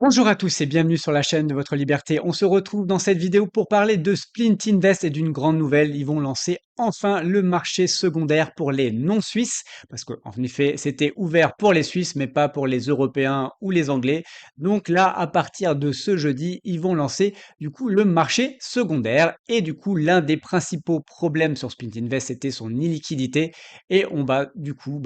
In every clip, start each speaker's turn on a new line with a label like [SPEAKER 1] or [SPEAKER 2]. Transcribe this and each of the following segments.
[SPEAKER 1] Bonjour à tous et bienvenue sur la chaîne de votre liberté. On se retrouve dans cette vidéo pour parler de Splint Invest et d'une grande nouvelle. Ils vont lancer enfin le marché secondaire pour les non-suisses parce qu'en effet, c'était ouvert pour les Suisses mais pas pour les Européens ou les Anglais. Donc là, à partir de ce jeudi, ils vont lancer du coup le marché secondaire et du coup, l'un des principaux problèmes sur Splint Invest, c'était son illiquidité et on va du coup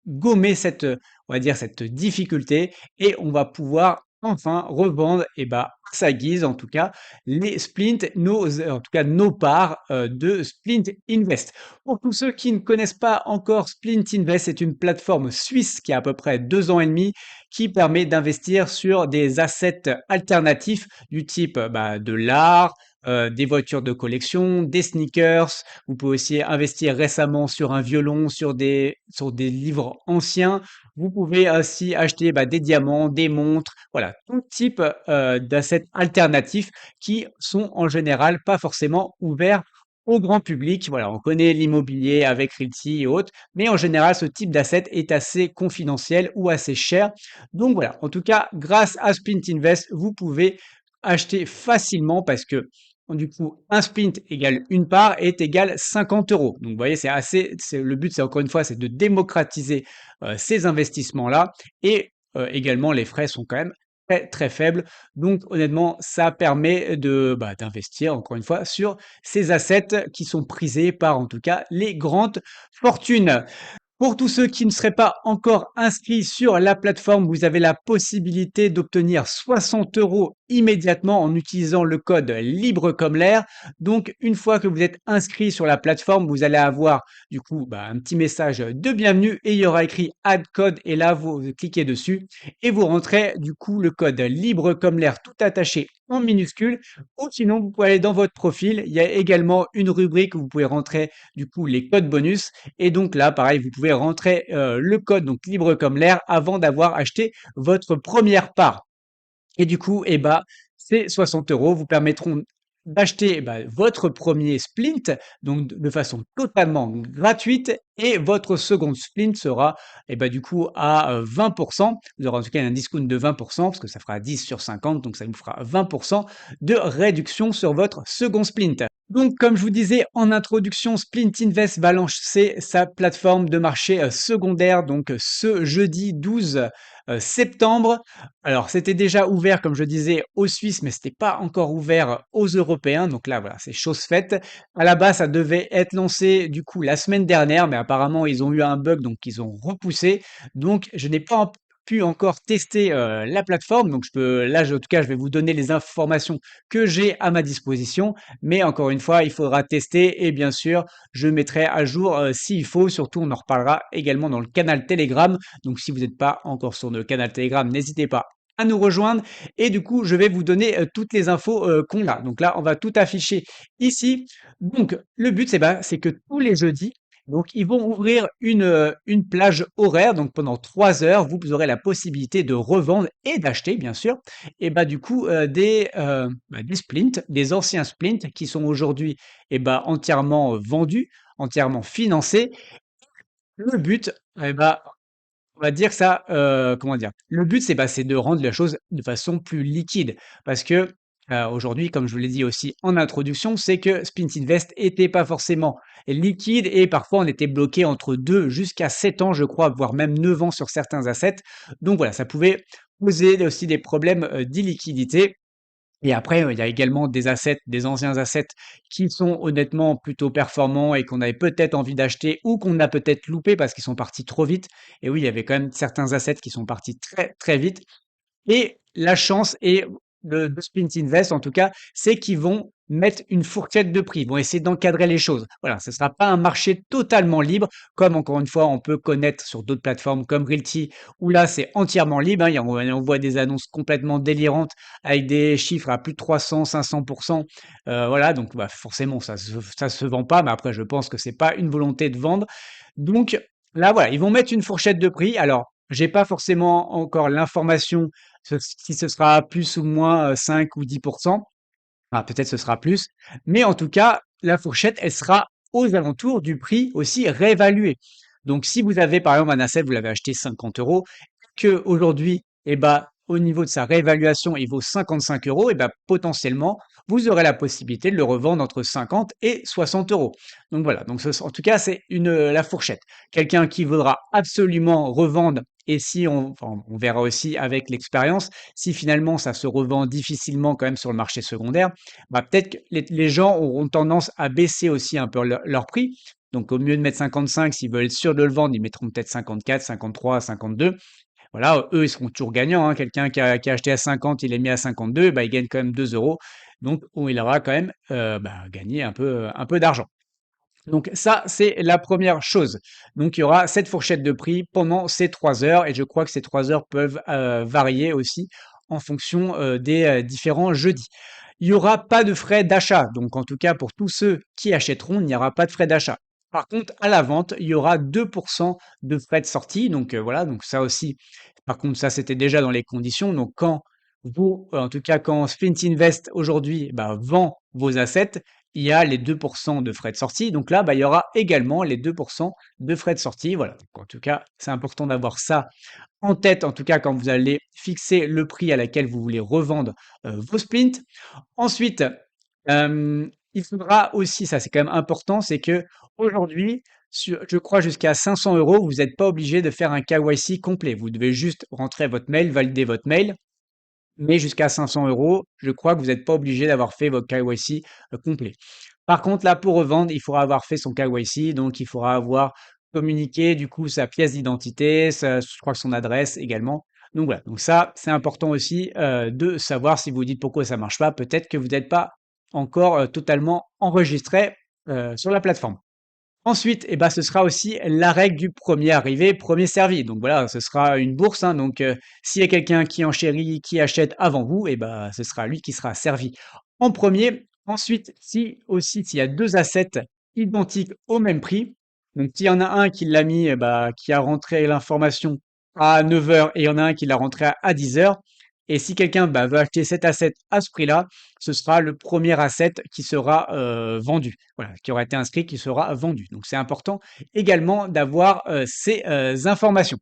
[SPEAKER 1] gommer cette, on va dire, cette difficulté et on va pouvoir enfin revendre à sa guise en tout cas les splints, en tout cas nos parts de Splint Invest. Pour tous ceux qui ne connaissent pas encore Splint Invest, c'est une plateforme suisse qui a à peu près 2 ans et demi qui permet d'investir sur des assets alternatifs du type de l'art, des voitures de collection, des sneakers. Vous pouvez aussi investir récemment sur un violon, sur des livres anciens. Vous pouvez aussi acheter des diamants, des montres, voilà, tout type d'assets alternatifs qui sont en général pas forcément ouverts au grand public. Voilà, on connaît l'immobilier avec Realty et autres, mais en général, ce type d'asset est assez confidentiel ou assez cher. Donc voilà, en tout cas, grâce à Splint Invest, vous pouvez acheter facilement parce que du coup, un splint égale une part est égal 50 euros. Donc, vous voyez, le but, c'est encore une fois, c'est de démocratiser ces investissements-là. Et également, les frais sont quand même très, très faibles. Donc, honnêtement, ça permet d'investir, encore une fois, sur ces assets qui sont prisés par, en tout cas, les grandes fortunes. Pour tous ceux qui ne seraient pas encore inscrits sur la plateforme, vous avez la possibilité d'obtenir 60 euros immédiatement en utilisant le code libre comme l'air. Donc, une fois que vous êtes inscrit sur la plateforme, vous allez avoir du coup un petit message de bienvenue et il y aura écrit Add code et là, vous cliquez dessus et vous rentrez du coup le code libre comme l'air tout attaché en minuscule. Ou sinon, vous pouvez aller dans votre profil. Il y a également une rubrique où vous pouvez rentrer du coup les codes bonus et donc là, pareil, vous pouvez rentrer le code donc libre comme l'air avant d'avoir acheté votre première part. Et du coup, ces 60 euros vous permettront d'acheter votre premier splint, donc de façon totalement gratuite, et votre second splint sera du coup à 20%. Vous aurez en tout cas un discount de 20%, parce que ça fera 10 sur 50, donc ça vous fera 20% de réduction sur votre second splint. Donc, comme je vous disais en introduction, Splint Invest va lancer sa plateforme de marché secondaire donc ce jeudi 12 septembre. Alors, c'était déjà ouvert, comme je disais, aux Suisses, mais c'était pas encore ouvert aux Européens. Donc là, voilà, c'est chose faite. À la base, ça devait être lancé du coup la semaine dernière, mais apparemment, ils ont eu un bug, donc ils ont repoussé. Donc, je n'ai pas pu encore tester la plateforme. Donc, en tout cas, je vais vous donner les informations que j'ai à ma disposition. Mais encore une fois, il faudra tester et bien sûr, je mettrai à jour s'il faut. Surtout, on en reparlera également dans le canal Telegram. Donc, si vous n'êtes pas encore sur le canal Telegram, n'hésitez pas à nous rejoindre et du coup je vais vous donner toutes les infos qu'on a. Donc là on va tout afficher ici. Donc le but c'est que tous les jeudis donc ils vont ouvrir une plage horaire donc pendant 3 heures vous aurez la possibilité de revendre et d'acheter bien sûr et du coup des splints, des anciens splints qui sont aujourd'hui entièrement vendus, entièrement financés. Le but on va dire ça, comment dire? Le but, c'est de rendre la chose de façon plus liquide parce que, aujourd'hui, comme je vous l'ai dit aussi en introduction, c'est que Spin Invest était pas forcément liquide et parfois on était bloqué entre 2 jusqu'à 7 ans, je crois, voire même 9 ans sur certains assets. Donc voilà, ça pouvait poser aussi des problèmes, d'illiquidité et après, il y a également des assets, des anciens assets qui sont honnêtement plutôt performants et qu'on avait peut-être envie d'acheter ou qu'on a peut-être loupé parce qu'ils sont partis trop vite. Et oui, il y avait quand même certains assets qui sont partis très, très vite. Et la chance et de Sprint Invest, en tout cas, c'est qu'ils vont mettre une fourchette de prix, ils vont essayer d'encadrer les choses. Voilà, ce ne sera pas un marché totalement libre, comme encore une fois, on peut connaître sur d'autres plateformes comme Realty, où là, c'est entièrement libre, hein. On voit des annonces complètement délirantes avec des chiffres à plus de 300, 500%. Voilà, donc forcément, ça se vend pas, mais après, je pense que c'est pas une volonté de vendre. Donc là, voilà, ils vont mettre une fourchette de prix. Alors, j'ai pas forcément encore l'information si ce sera plus ou moins 5 ou 10%. Ah, peut-être ce sera plus. Mais en tout cas, la fourchette, elle sera aux alentours du prix aussi réévalué. Donc, si vous avez par exemple un asset, vous l'avez acheté 50 euros, que aujourd'hui, au niveau de sa réévaluation, il vaut 55 euros, et ben potentiellement, vous aurez la possibilité de le revendre entre 50 et 60 euros. Donc voilà, donc en tout cas, c'est la fourchette. Quelqu'un qui voudra absolument revendre, et si enfin, on verra aussi avec l'expérience, si finalement ça se revend difficilement quand même sur le marché secondaire, bah peut-être que les gens auront tendance à baisser aussi un peu leur prix. Donc au mieux de mettre 55, s'ils veulent être sûrs de le vendre, ils mettront peut-être 54, 53, 52. Voilà, eux, ils seront toujours gagnants, hein. Quelqu'un qui a acheté à 50, il est mis à 52, bah, il gagne quand même 2 euros. Donc, il aura quand même gagné un peu d'argent. Donc ça, c'est la première chose. Donc il y aura cette fourchette de prix pendant ces 3 heures, et je crois que ces 3 heures peuvent varier aussi en fonction des différents jeudis. Il n'y aura pas de frais d'achat. Donc en tout cas, pour tous ceux qui achèteront, il n'y aura pas de frais d'achat. Par contre, à la vente, il y aura 2% de frais de sortie. Donc voilà, donc ça aussi, par contre, ça c'était déjà dans les conditions. Donc quand vous, en tout cas quand Splint Invest aujourd'hui vend vos assets, il y a les 2% de frais de sortie. Donc là, il y aura également les 2% de frais de sortie. Voilà. Donc, en tout cas, c'est important d'avoir ça en tête, en tout cas quand vous allez fixer le prix à laquelle vous voulez revendre vos splints. Ensuite, il faudra aussi, ça c'est quand même important, c'est que aujourd'hui, je crois jusqu'à 500 euros, vous n'êtes pas obligé de faire un KYC complet. Vous devez juste rentrer votre mail, valider votre mail. Mais jusqu'à 500 euros, je crois que vous n'êtes pas obligé d'avoir fait votre KYC complet. Par contre, là, pour revendre, il faudra avoir fait son KYC, donc il faudra avoir communiqué du coup sa pièce d'identité, je crois que son adresse également. Donc voilà, donc ça, c'est important aussi de savoir. Si vous dites pourquoi ça marche pas, peut-être que vous n'êtes pas encore totalement enregistré sur la plateforme. Ensuite, ce sera aussi la règle du premier arrivé, premier servi. Donc voilà, ce sera une bourse, hein. Donc s'il y a quelqu'un qui enchérit, qui achète avant vous, ce sera lui qui sera servi en premier. Ensuite, si aussi s'il y a deux assets identiques au même prix, donc s'il y en a un qui l'a mis, qui a rentré l'information à 9 heures, et il y en a un qui l'a rentré à 10 heures, et si quelqu'un veut acheter cet asset à ce prix-là, ce sera le premier asset qui sera vendu, voilà, qui aura été inscrit, qui sera vendu. Donc c'est important également d'avoir ces informations.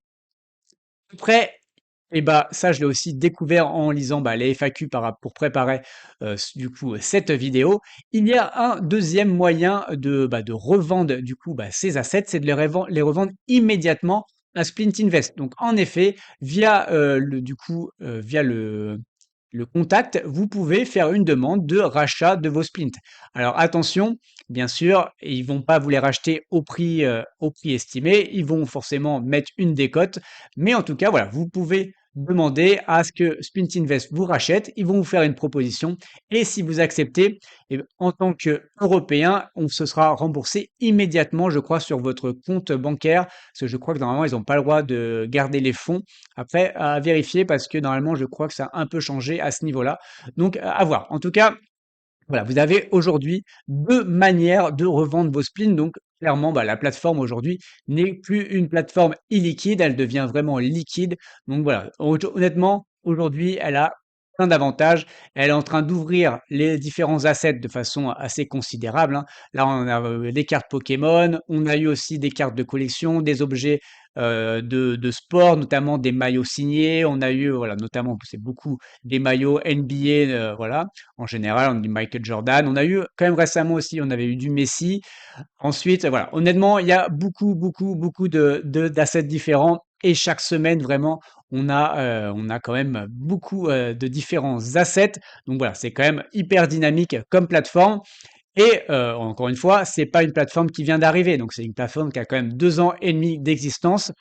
[SPEAKER 1] Après, ça, je l'ai aussi découvert en lisant les FAQ pour préparer du coup cette vidéo. Il y a un deuxième moyen de revendre du coup ces assets, c'est de les revendre immédiatement à Splint Invest. Donc en effet, via via le contact, vous pouvez faire une demande de rachat de vos splints. Alors attention, bien sûr, ils vont pas vous les racheter au prix estimé, ils vont forcément mettre une décote, mais en tout cas, voilà, vous pouvez demander à ce que Splint Invest vous rachète, ils vont vous faire une proposition, et si vous acceptez, en tant qu'Européen, on se sera remboursé immédiatement, je crois, sur votre compte bancaire, parce que je crois que normalement, ils n'ont pas le droit de garder les fonds. Après, à vérifier, parce que normalement, je crois que ça a un peu changé à ce niveau-là. Donc, à voir. En tout cas, voilà, vous avez aujourd'hui 2 manières de revendre vos spleens. Donc clairement, la plateforme aujourd'hui n'est plus une plateforme illiquide, elle devient vraiment liquide. Donc voilà, honnêtement, aujourd'hui, elle a plein d'avantages. Elle est en train d'ouvrir les différents assets de façon assez considérable, hein. Là, on a des cartes Pokémon, on a eu aussi des cartes de collection, des objets de sport, notamment des maillots signés. On a eu, voilà, notamment, c'est beaucoup des maillots NBA, voilà. En général, on dit Michael Jordan. On a eu quand même récemment aussi, on avait eu du Messi. Ensuite, voilà, honnêtement, il y a beaucoup, beaucoup, beaucoup d'assets différents, et chaque semaine, vraiment, on a quand même beaucoup de différents assets. Donc voilà, c'est quand même hyper dynamique comme plateforme. Et encore une fois, c'est pas une plateforme qui vient d'arriver. Donc c'est une plateforme qui a quand même 2 ans et demi d'existence.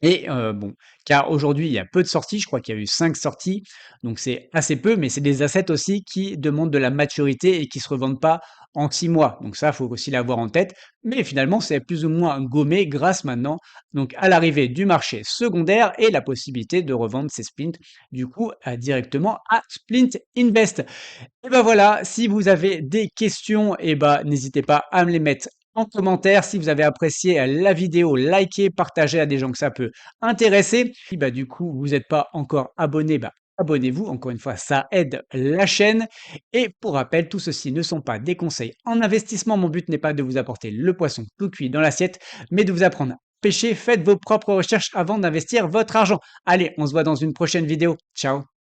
[SPEAKER 1] Et bon, car aujourd'hui, il y a peu de sorties, je crois qu'il y a eu 5 sorties, donc c'est assez peu, mais c'est des assets aussi qui demandent de la maturité et qui se revendent pas en 6 mois. Donc ça, faut aussi l'avoir en tête. Mais finalement, c'est plus ou moins gommé grâce maintenant donc à l'arrivée du marché secondaire et la possibilité de revendre ces splints du coup directement à Splint Invest. Et voilà, si vous avez des questions, n'hésitez pas à me les mettre en commentaire. Si vous avez apprécié la vidéo, likez, partagez à des gens que ça peut intéresser. Si du coup vous n'êtes pas encore abonné, abonnez-vous. Encore une fois, ça aide la chaîne. Et pour rappel, tout ceci ne sont pas des conseils en investissement. Mon but n'est pas de vous apporter le poisson tout cuit dans l'assiette, mais de vous apprendre empêcher, faites vos propres recherches avant d'investir votre argent. Allez, on se voit dans une prochaine vidéo. Ciao!